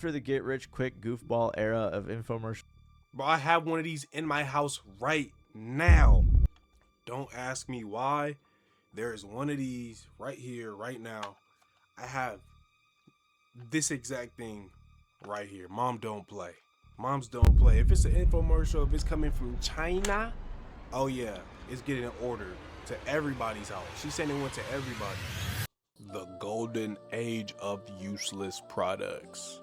For the get-rich-quick goofball era of infomercials. Bro, I have one of these in my house right now. Don't ask me why. There's one of these right here, right now. I have this exact thing right here. Mom don't play. Moms don't play. If it's an infomercial, if it's coming from China, oh yeah, it's getting an order to everybody's house. She's sending one to everybody. The golden age of useless products.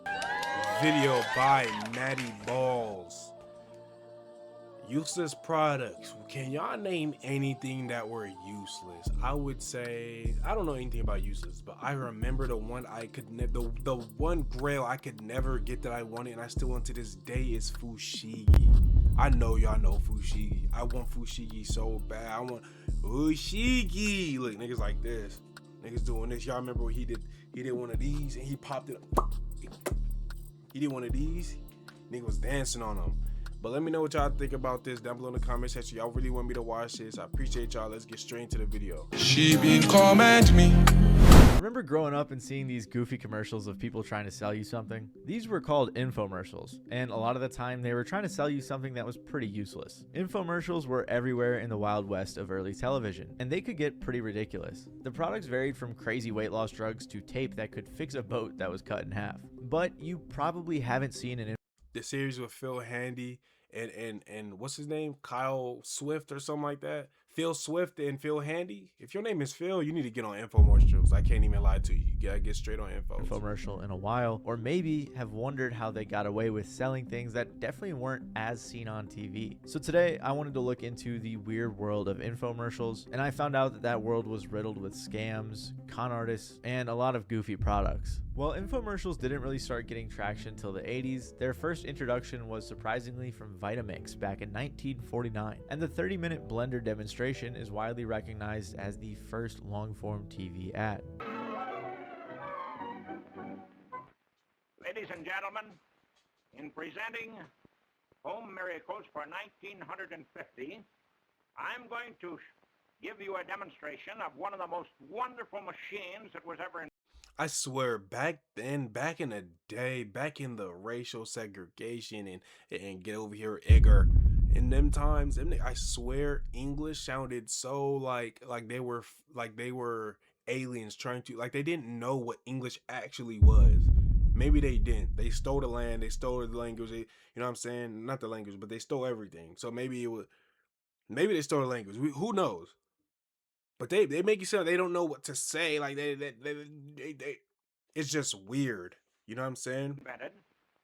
Video by Natty Balls. Useless products. Can y'all name anything that were useless? I would say, I don't know anything about useless, but I remember the one I could the one grail I could never get that I wanted, and I still want to this day, is Fushigi. I know y'all know Fushigi. I want Fushigi so bad. I want Fushigi. Look, niggas like this. Niggas doing this. Y'all remember what he did? He did one of these and he popped it up. He did one of these. Nigga was dancing on them. But let me know what y'all think about this down below in the comment section. Y'all really want me to watch this? I appreciate y'all. Let's get straight into the video. She been comment me. Remember growing up and seeing these goofy commercials of people trying to sell you something? These were called infomercials, and a lot of the time they were trying to sell you something that was pretty useless. Infomercials were everywhere in the Wild West of early television, and they could get pretty ridiculous. The products varied from crazy weight loss drugs to tape that could fix a boat that was cut in half. But you probably haven't seen the series with Phil Handy and what's his name? Kyle Swift or something like that. Phil Swift and Phil Handy. If your name is Phil, you need to get on infomercials. I can't even lie to you. You gotta get straight on infomercial in a while, or maybe have wondered how they got away with selling things that definitely weren't as seen on TV. So today I wanted to look into the weird world of infomercials, and I found out that that world was riddled with scams, con artists, and a lot of goofy products. While infomercials didn't really start getting traction until the 80s, their first introduction was surprisingly from Vitamix back in 1949, and the 30-minute blender demonstration is widely recognized as the first long-form TV ad. Ladies and gentlemen, in presenting Home Miracles for 1950, I'm going to give you a demonstration of one of the most wonderful machines that was ever invented. I swear, back then, back in the day, back in the racial segregation and get over here, Igor, in them times, I swear English sounded so like they were aliens trying to, like they didn't know what English actually was. Maybe they didn't. They stole the land, they stole the language, you know what I'm saying? Not the language, but they stole everything. So maybe they stole the language. Who knows? But they make you sound they don't know what to say. Like they it's just weird. You know what I'm saying? Invented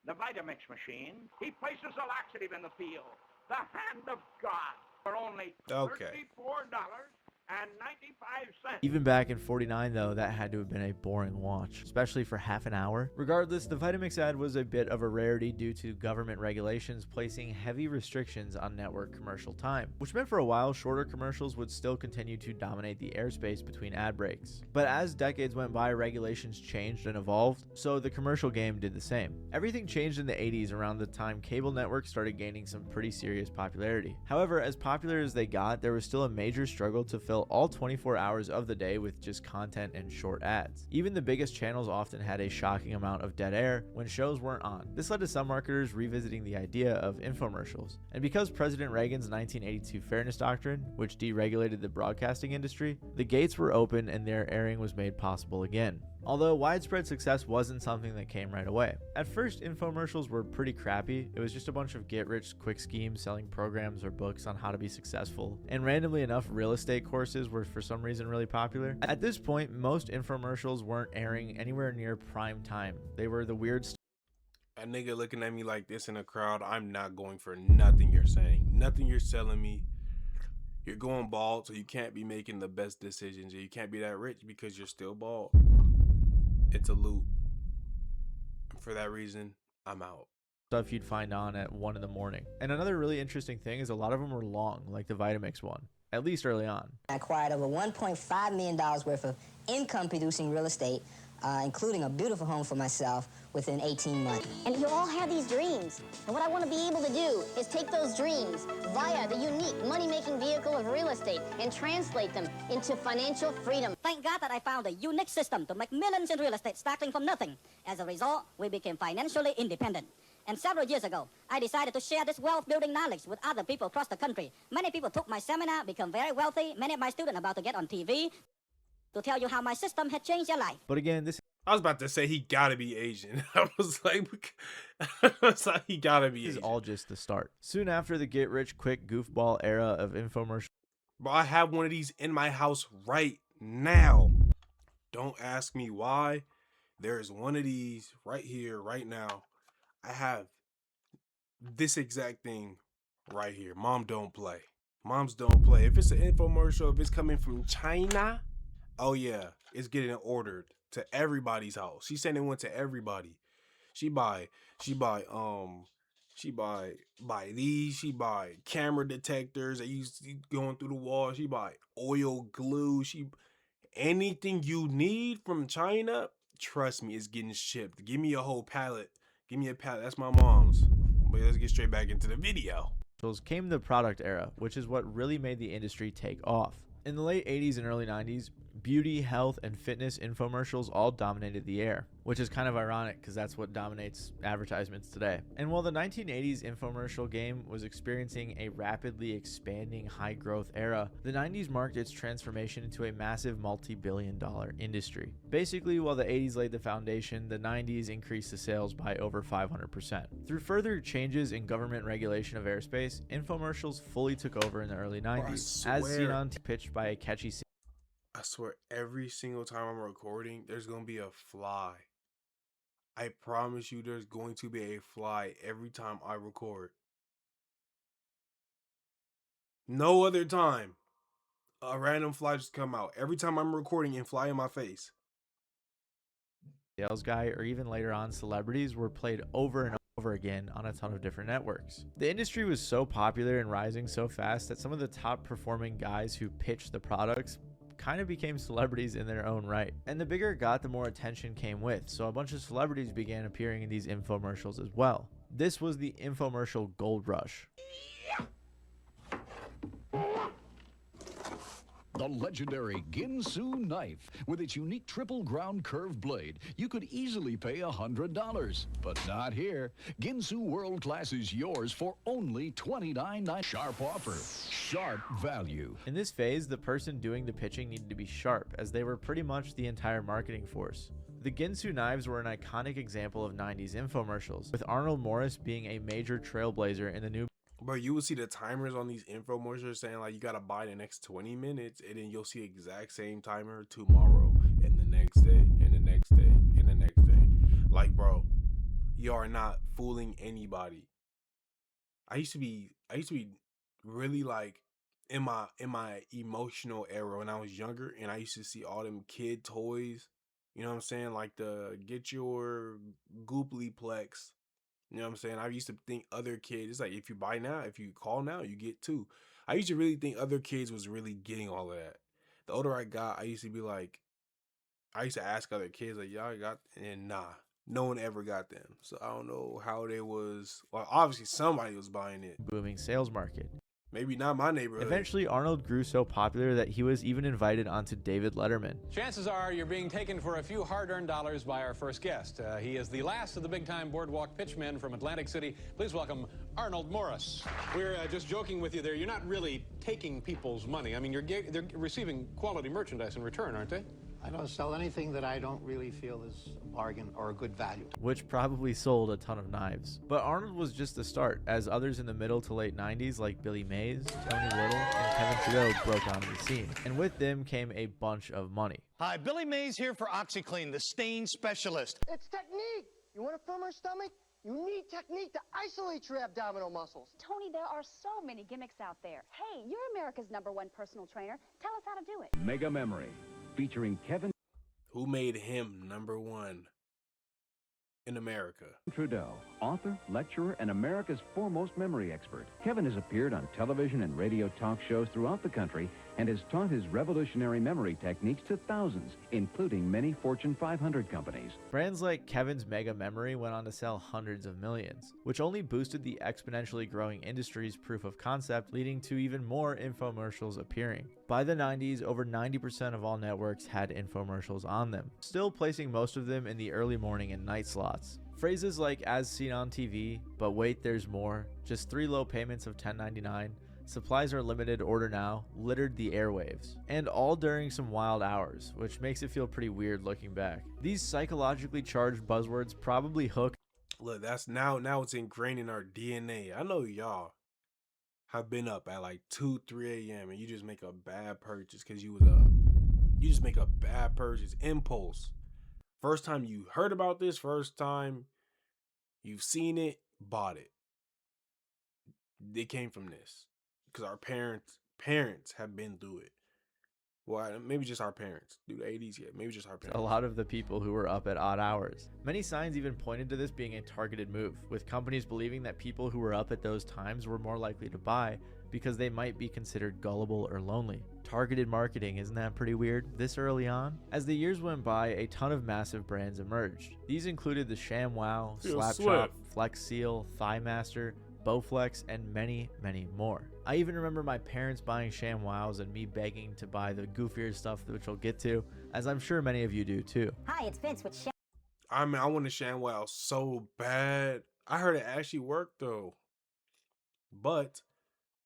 the Vitamix machine. He places a laxative in the field. The hand of God for only $34.95. Even back in 49 though, that had to have been a boring watch, especially for half an hour. Regardless, the Vitamix ad was a bit of a rarity due to government regulations placing heavy restrictions on network commercial time, which meant for a while shorter commercials would still continue to dominate the airspace between ad breaks. But as decades went by, regulations changed and evolved, so the commercial game did the same. Everything changed in the 80s around the time cable networks started gaining some pretty serious popularity. However, as popular as they got, there was still a major struggle to fill all 24 hours of the day with just content and short ads. Even the biggest channels often had a shocking amount of dead air when shows weren't on. This led to some marketers revisiting the idea of infomercials. And because President Reagan's 1982 Fairness Doctrine, which deregulated the broadcasting industry, the gates were open and their airing was made possible again. Although widespread success wasn't something that came right away. At first, infomercials were pretty crappy. It was just a bunch of get-rich-quick schemes selling programs or books on how to be successful. And randomly enough, real estate courses were for some reason really popular. At this point, most infomercials weren't airing anywhere near prime time. They were the weird a nigga looking at me like this in a crowd. I'm not going for nothing you're saying. Nothing you're selling me. You're going bald, so you can't be making the best decisions. You can't be that rich because you're still bald. It's a loop. For that reason, I'm out. Stuff you'd find on at 1 in the morning. And another really interesting thing is a lot of them were long, like the Vitamix one, at least early on. I acquired over $1.5 million worth of income producing real estate including a beautiful home for myself within 18 months. And you all have these dreams. And what I want to be able to do is take those dreams via the unique money-making vehicle of real estate and translate them into financial freedom. Thank God that I found a unique system to make millions in real estate starting from nothing. As a result, we became financially independent. And several years ago, I decided to share this wealth-building knowledge with other people across the country. Many people took my seminar, become very wealthy. Many of my students are about to get on TV to tell you how my system had changed their life. But again, this I was about to say he gotta be Asian. I was like, he gotta be is Asian. all just the start. Soon after the get-rich-quick goofball era of infomercials, Bro, I have one of these in my house right now. Don't ask me why. There is one of these right here, right now. I have this exact thing right here. Mom don't play. Moms don't play. If it's an infomercial, if it's coming from China, oh yeah, it's getting ordered to everybody's house. She said it went to everybody. She buy these. She buy camera detectors that you see going through the wall. She buy oil glue. Anything you need from China, trust me, it's getting shipped. Give me a whole pallet. Give me a pallet. That's my mom's. But let's get straight back into the video. came the product era, which is what really made the industry take off. In the late 80s and early 90s, beauty, health, and fitness infomercials all dominated the air, which is kind of ironic because that's what dominates advertisements today. And while the 1980s infomercial game was experiencing a rapidly expanding high-growth era, the 90s marked its transformation into a massive multi-billion-dollar industry. Basically, while the 80s laid the foundation, the 90s increased the sales by over 500%. Through further changes in government regulation of airspace, infomercials fully took over in the early 90s, as seen on pitched by a catchy I swear every single time I'm recording, there's going to be a fly. I promise you there's going to be a fly every time I record. No other time. A random fly just come out. Every time I'm recording and fly in my face. sales guy, or even later on celebrities, were played over and over again on a ton of different networks. The industry was so popular and rising so fast that some of the top performing guys who pitched the products kind of became celebrities in their own right. And the bigger it got, the more attention came with, so a bunch of celebrities began appearing in these infomercials as well. This was the infomercial gold rush. The legendary Ginsu knife. With its unique triple ground curved blade, you could easily pay $100. But not here. Ginsu World Class is yours for only $29.99. Sharp offer. Sharp value. In this phase, the person doing the pitching needed to be sharp, as they were pretty much the entire marketing force. The Ginsu knives were an iconic example of 90s infomercials, with Arnold Morris being a major trailblazer in the new. Bro, you will see the timers on these infomercials saying like you gotta buy the next 20 minutes, and then you'll see the exact same timer tomorrow and the next day and the next day and the next day. Like, bro, you are not fooling anybody. I used to be really like in my emotional era when I was younger, and I used to see all them kid toys. You know what I'm saying? Like the get your Gooplyplex. You know what I'm saying? I used to think other kids, it's like if you buy now, if you call now, you get two. I used to really think other kids was really getting all of that. The older I got, I used to be like, I used to ask other kids, like, y'all got, and nah, no one ever got them. So I don't know how they was, well, obviously somebody was buying it. Booming sales market. Maybe not my neighborhood. Eventually, Arnold grew so popular that he was even invited onto David Letterman. Chances are you're being taken for a few hard-earned dollars by our first guest. He is the last of the big-time boardwalk pitchmen from Atlantic City. Please welcome Arnold Morris. We're just joking with you there. You're not really taking people's money. I mean, they're receiving quality merchandise in return, aren't they? I don't sell anything that I don't really feel is a bargain or a good value. Which probably sold a ton of knives. But Arnold was just the start, as others in the middle to late 90s like Billy Mays, Tony Little, and Kevin Trudeau broke onto the scene. And with them came a bunch of money. Hi, Billy Mays here for OxyClean, the stain specialist. It's technique. You want a firmer stomach? You need technique to isolate your abdominal muscles. Tony, there are so many gimmicks out there. Hey, you're America's #1 personal trainer. Tell us how to do it. Mega Memory, featuring Kevin. Who made him #1 in America? Trudeau, author, lecturer, and America's foremost memory expert. Kevin has appeared on television and radio talk shows throughout the country and has taught his revolutionary memory techniques to thousands, including many Fortune 500 companies. Brands like Kevin's Mega Memory went on to sell hundreds of millions, which only boosted the exponentially growing industry's proof of concept, leading to even more infomercials appearing. By the 90s, over 90% of all networks had infomercials on them, still placing most of them in the early morning and night slots. Phrases like "as seen on TV," "but wait, there's more," "just 3 low payments of $10.99," "supplies are limited, order now," littered the airwaves, and all during some wild hours, which makes it feel pretty weird looking back. These psychologically charged buzzwords probably hook. Look, that's now it's ingrained in our DNA. I know y'all have been up at like 2, 3 a.m. and you just make a bad purchase because you just make a bad purchase, impulse. First time you heard about this, first time you've seen it, bought it. They came from this because our parents have been through it. Well, maybe just our parents. Through the 80s, yeah. Maybe just our parents. A lot of the people who were up at odd hours. Many signs even pointed to this being a targeted move, with companies believing that people who were up at those times were more likely to buy because they might be considered gullible or lonely. Targeted marketing, isn't that pretty weird? This early on? As the years went by, a ton of massive brands emerged. These included the ShamWow, Slapshot, Flex Seal, ThighMaster, Bowflex, and many, many more. I even remember my parents buying ShamWows and me begging to buy the goofier stuff, which we'll get to, as I'm sure many of you do too. Hi, it's Vince with I mean, I want a ShamWow so bad. I heard it actually worked though. But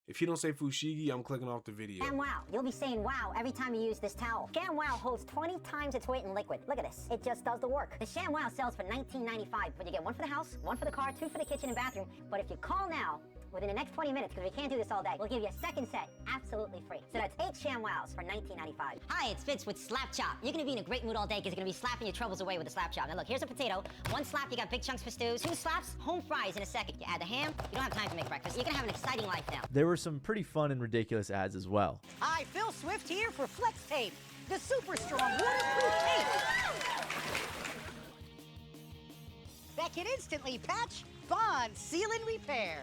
if you don't say Fushigi, I'm clicking off the video. ShamWow. You'll be saying wow every time you use this towel. ShamWow holds 20 times its weight in liquid. Look at this. It just does the work. The ShamWow sells for $19.95, but you get 1 for the house, 1 for the car, 2 for the kitchen and bathroom. But if you call now, within the next 20 minutes, because we can't do this all day, we'll give you a second set absolutely free. So that's 8 ShamWows for $19.95. Hi, it's Vince with Slap Chop. You're gonna be in a great mood all day because you're gonna be slapping your troubles away with a slap chop. Now look, here's a potato. 1 slap, you got big chunks for stews. 2 slaps, home fries in a second. You add the ham, you don't have time to make breakfast. You're gonna have an exciting life now. There were some pretty fun and ridiculous ads as well. Hi, Phil Swift here for Flex Tape, the super strong waterproof tape that can instantly patch, bond, seal, and repair.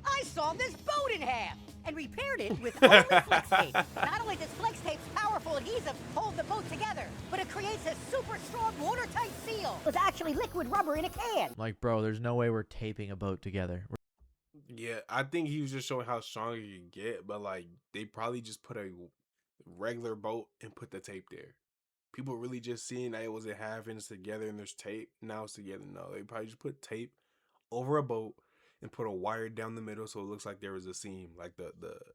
I sawed this boat in half and repaired it with only Flex Tape. Not only does Flex Tape's powerful adhesive hold the boat together, but it creates a super strong watertight seal. It's actually liquid rubber in a can. Like, bro, there's no way we're taping a boat together. Yeah, I think he was just showing how strong you can get, but like they probably just put a regular boat and put the tape there. People really just seeing that it was a half and it's together and there's tape. Now it's together. No, they probably just put tape over a boat and put a wire down the middle so it looks like there was a seam, like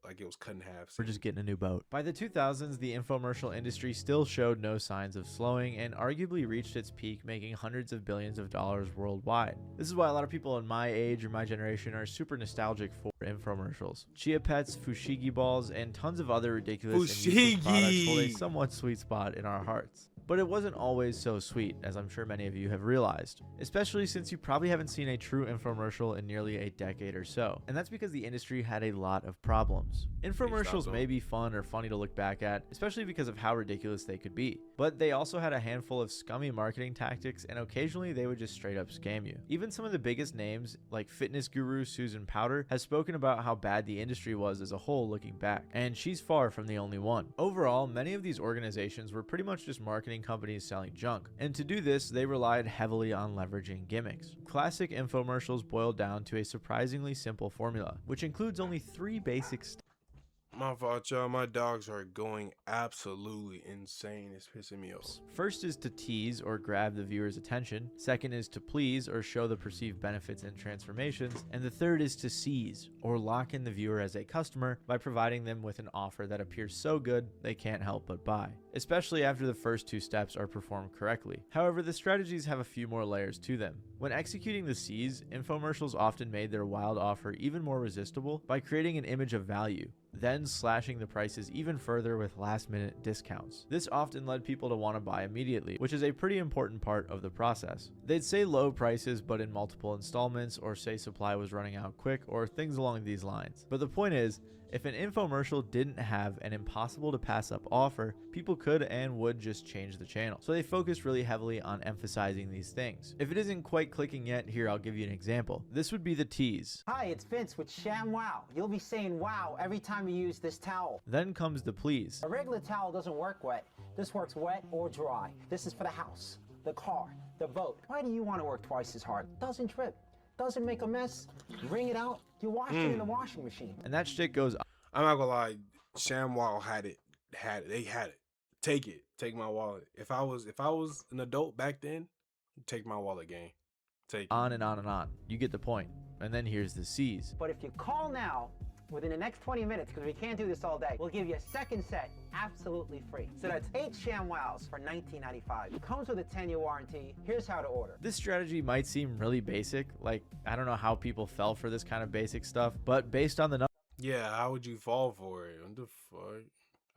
like it was cut in half. We're just getting a new boat. By the 2000s, the infomercial industry still showed no signs of slowing and arguably reached its peak, making hundreds of billions of dollars worldwide. This is why a lot of people in my age or my generation are super nostalgic for infomercials. Chia Pets, Fushigi balls, and tons of other ridiculous and useless products hold a somewhat sweet spot in our hearts. But it wasn't always so sweet, as I'm sure many of you have realized, especially since you probably haven't seen a true infomercial in nearly a decade or so. And that's because the industry had a lot of problems. Infomercials may be fun or funny to look back at, especially because of how ridiculous they could be. But they also had a handful of scummy marketing tactics, and occasionally they would just straight up scam you. Even some of the biggest names, like fitness guru Susan Powter, has spoken about how bad the industry was as a whole looking back. And she's far from the only one. Overall, many of these organizations were pretty much just marketing companies selling junk, and to do this they relied heavily on leveraging gimmicks. Classic infomercials boiled down to a surprisingly simple formula, which includes only 3 basic steps. My fault, y'all. My dogs are going absolutely insane. It's pissing me off. First is to tease or grab the viewer's attention. Second is to please or show the perceived benefits and transformations. And the third is to seize or lock in the viewer as a customer by providing them with an offer that appears so good they can't help but buy, especially after the first 2 steps are performed correctly. However, the strategies have a few more layers to them. When executing the seize, infomercials often made their wild offer even more resistible by creating an image of value, then slashing the prices even further with last-minute discounts. This often led people to want to buy immediately, which is a pretty important part of the process. They'd say low prices but in multiple installments, or say supply was running out quick, or things along these lines. But the point is, If an infomercial didn't have an impossible to pass up offer, people could and would just change the channel. So they focused really heavily on emphasizing these things. If it isn't quite clicking yet, here I'll give you an example. This would be the tease. Hi, it's Vince with Sham Wow. You'll be saying wow every time you use this towel. Then comes the please. A regular towel doesn't work wet. This works wet or dry. This is for the house, the car, the boat. Why do you want to work twice as hard? Doesn't trip, doesn't make a mess. You wring it out, you wash it in the washing machine. And that shit goes. I'm not gonna lie, ShamWow had it. They had it. Take it. Take my wallet. If I was an adult back then, take my wallet, gang. Take it. On and on and on. You get the point. And then here's the C's. But if you call now, within the next 20 minutes, because we can't do this all day, we'll give you a second set absolutely free. So that's 8 ShamWows for $19.95. It comes with a 10-year warranty. Here's how to order. This strategy might seem really basic. Like, I don't know how people fell for this kind of basic stuff, but based on the yeah, how would you fall for it? What the fuck?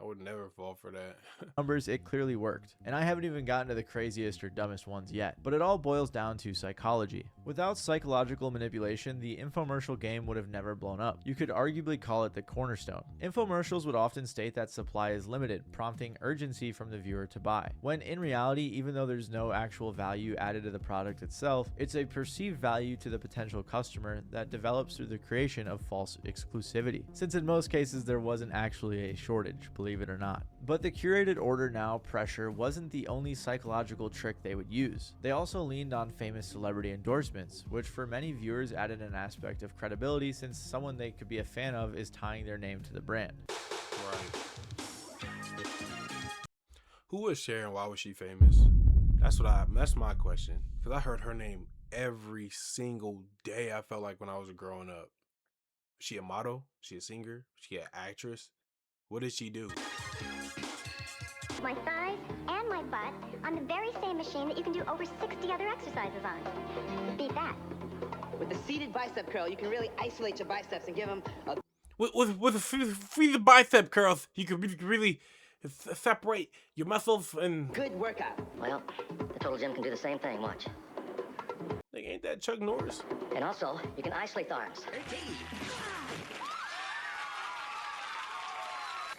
I would never fall for that. numbers, it clearly worked. And I haven't even gotten to the craziest or dumbest ones yet. But it all boils down to psychology. Without psychological manipulation, the infomercial game would have never blown up. You could arguably call it the cornerstone. Infomercials would often state that supply is limited, prompting urgency from the viewer to buy. When in reality, even though there's no actual value added to the product itself, it's a perceived value to the potential customer that develops through the creation of false exclusivity. Since in most cases there wasn't actually a shortage, believe it or not. But the curated order now pressure wasn't the only psychological trick they would use. They also leaned on famous celebrity endorsements, which for many viewers added an aspect of credibility since someone they could be a fan of is tying their name to the brand. Right. Who was Sharon? Why was she famous? That's my question. Because I heard her name every single day, I felt like, when I was growing up. She a model? She a singer? She an actress? What did she do? My thighs and my butt on the very same machine that you can do over 60 other exercises on. Beat that. With the seated bicep curl, you can really isolate your biceps and give them a... With the bicep curls, you can really separate your muscles and... Good workout. Well, the total gym can do the same thing, watch. Like, ain't that Chuck Norris? And also, you can isolate the arms.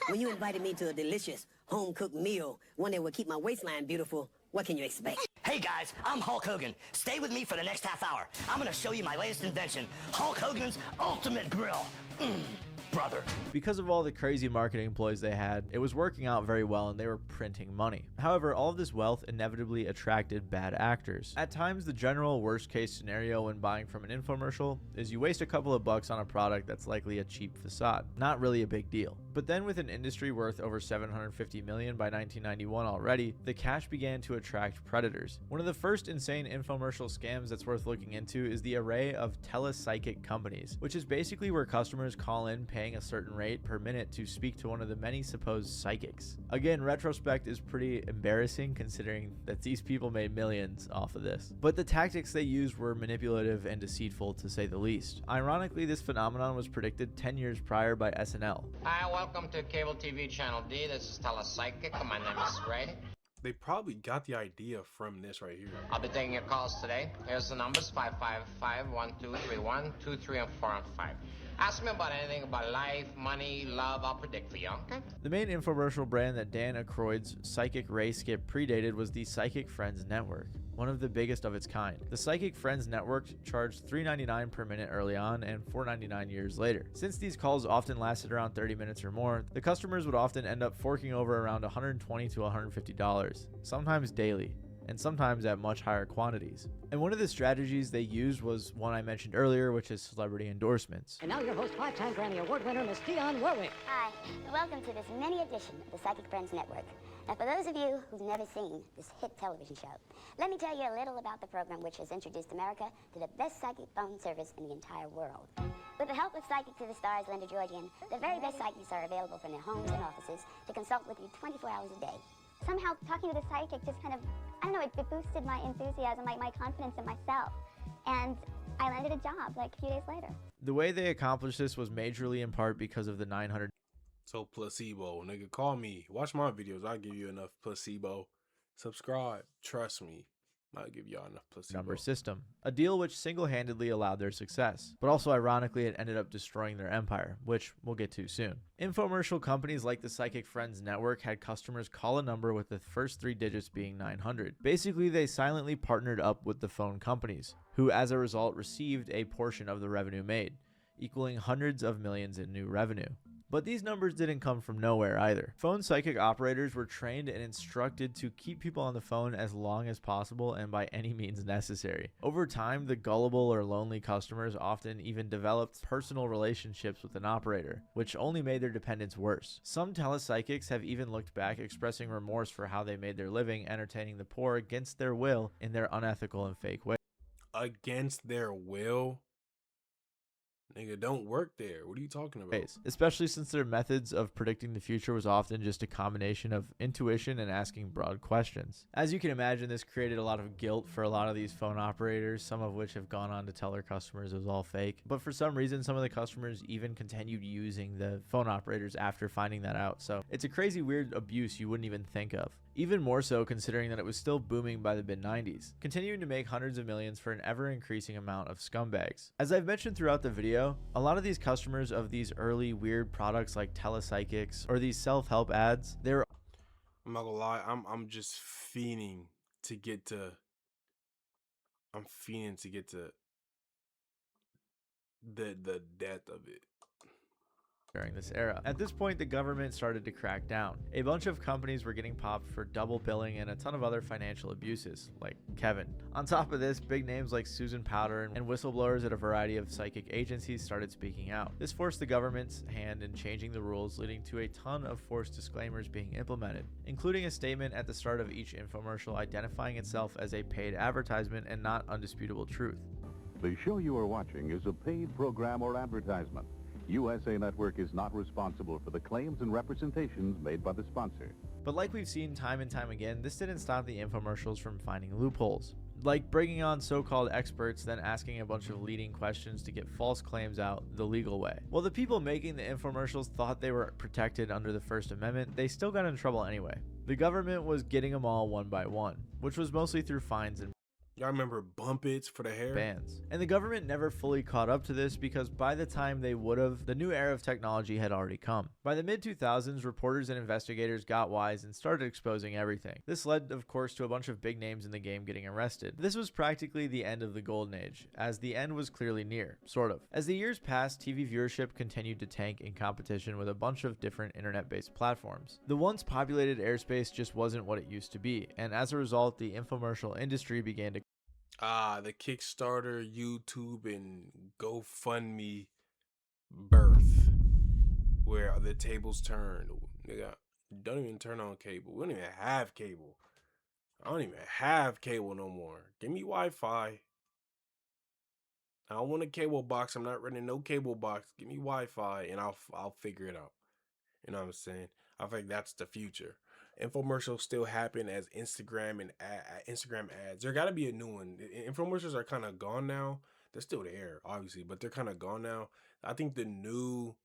When you invited me to a delicious home-cooked meal, one that would keep my waistline beautiful, what can you expect? Hey guys, I'm Hulk Hogan. Stay with me for the next half hour. I'm gonna show you my latest invention, Hulk Hogan's Ultimate Grill. Brother. Because of all the crazy marketing ploys they had, it was working out very well and they were printing money. However, all of this wealth inevitably attracted bad actors. At times, the general worst case scenario when buying from an infomercial is you waste a couple of bucks on a product that's likely a cheap facade. Not really a big deal. But then with an industry worth over $750 million by 1991 already, the cash began to attract predators. One of the first insane infomercial scams that's worth looking into is the array of telepsychic companies, which is basically where customers call in paying a certain rate per minute to speak to one of the many supposed psychics. Again, retrospect is pretty embarrassing considering that these people made millions off of this. But the tactics they used were manipulative and deceitful to say the least. Ironically, this phenomenon was predicted 10 years prior by SNL. Hi, welcome to Cable TV Channel D. This is Telepsychic. My name is Ray. They probably got the idea from this right here. I'll be taking your calls today. Here's the numbers: 555-1231, 23 and 4 and 5. Ask me about anything about life, money, love. I'll predict for you, okay? The main infomercial brand that Dan Aykroyd's Psychic Ray skip predated was the Psychic Friends Network, one of the biggest of its kind. The Psychic Friends Network charged $3.99 per minute early on and $4.99 years later. Since these calls often lasted around 30 minutes or more, the customers would often end up forking over around $120 to $150, sometimes daily, and sometimes at much higher quantities. And one of the strategies they used was one I mentioned earlier, which is celebrity endorsements. And now your host, 5-time Grammy Award winner, Miss Dionne Warwick. Hi, and welcome to this mini edition of the Psychic Friends Network. Now, for those of you who've never seen this hit television show, let me tell you a little about the program which has introduced America to the best psychic phone service in the entire world. With the help of Psychic to the Stars, Linda Georgian, the very best psychics are available from their homes and offices to consult with you 24 hours a day. Somehow talking to the psychic just kind of, I don't know, it boosted my enthusiasm, my confidence in myself. And I landed a job like a few days later. The way they accomplished this was majorly in part because of the 900. So placebo, nigga, call me. Watch my videos. I'll give you enough placebo. Subscribe. Trust me. I'll give y'all enough placebo. Number system, a deal which single-handedly allowed their success, but also ironically it ended up destroying their empire, which we'll get to soon. Infomercial companies like the Psychic Friends Network had customers call a number with the first 3 digits being 900. Basically, they silently partnered up with the phone companies, who as a result received a portion of the revenue made, equaling hundreds of millions in new revenue. But these numbers didn't come from nowhere either. Phone psychic operators were trained and instructed to keep people on the phone as long as possible and by any means necessary. Over time, the gullible or lonely customers often even developed personal relationships with an operator, which only made their dependence worse. Some telepsychics have even looked back, expressing remorse for how they made their living entertaining the poor against their will in their unethical and fake ways. Against their will? Nigga, don't work there. What are you talking about? Especially since their methods of predicting the future was often just a combination of intuition and asking broad questions. As you can imagine, this created a lot of guilt for a lot of these phone operators, some of which have gone on to tell their customers it was all fake. But for some reason, some of the customers even continued using the phone operators after finding that out. So it's a crazy, weird abuse you wouldn't even think of. Even more so considering that it was still booming by the mid-90s, continuing to make hundreds of millions for an ever-increasing amount of scumbags. As I've mentioned throughout the video, a lot of these customers of these early weird products like telepsychics or these self-help ads, I'm not gonna lie, I'm just fiending to get to the depth of it. During this era. At this point, the government started to crack down. A bunch of companies were getting popped for double billing and a ton of other financial abuses, like Kevin. On top of this, big names like Susan Powder and whistleblowers at a variety of psychic agencies started speaking out. This forced the government's hand in changing the rules, leading to a ton of forced disclaimers being implemented, including a statement at the start of each infomercial identifying itself as a paid advertisement and not undisputable truth. The show you are watching is a paid program or advertisement. USA Network is not responsible for the claims and representations made by the sponsor. But like we've seen time and time again, this didn't stop the infomercials from finding loopholes. Like bringing on so-called experts, then asking a bunch of leading questions to get false claims out the legal way. While the people making the infomercials thought they were protected under the First Amendment, they still got in trouble anyway. The government was getting them all one by one, which was mostly through fines and y'all remember bump its for the hair? Bans. And the government never fully caught up to this because by the time they would have, the new era of technology had already come. By the mid-2000s, reporters and investigators got wise and started exposing everything. This led, of course, to a bunch of big names in the game getting arrested. This was practically the end of the golden age, as the end was clearly near, sort of. As the years passed, TV viewership continued to tank in competition with a bunch of different internet-based platforms. The once populated airspace just wasn't what it used to be, and as a result, the infomercial industry began to the Kickstarter, YouTube, and GoFundMe birth, where the tables turned. Nigga, don't even turn on cable. We don't even have cable. I don't even have cable no more. Give me Wi-Fi. I don't want a cable box. I'm not renting no cable box. Give me Wi-Fi, and I'll figure it out. You know what I'm saying? I think that's the future. Infomercials still happen as Instagram and Instagram ads. There got to be a new one. Infomercials are kind of gone now. They're still there, obviously, but they're kind of gone now. I think the new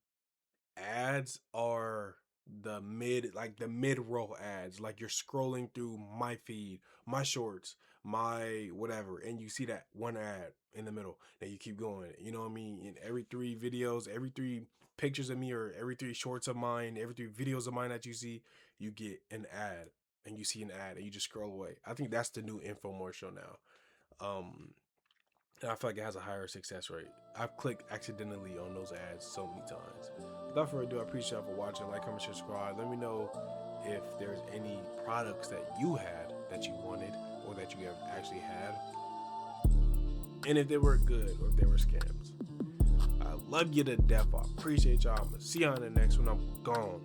ads are the mid-roll ads. Like you're scrolling through my feed, my shorts, my whatever, and you see that one ad in the middle. Then you keep going. You know what I mean? In every 3 videos, every 3 pictures of me, or every 3 shorts of mine, every 3 videos of mine that you see, you get an ad, and you see an ad and you just scroll away. I think that's the new infomercial now. And I feel like it has a higher success rate. I've clicked accidentally on those ads so many times. Without further ado, I appreciate y'all for watching. Like, comment, subscribe. Let me know if there's any products that you had that you wanted or that you have actually had, and if they were good or if they were scams. I love you to death. I appreciate y'all. I'm gonna see y'all in the next one. I'm gone.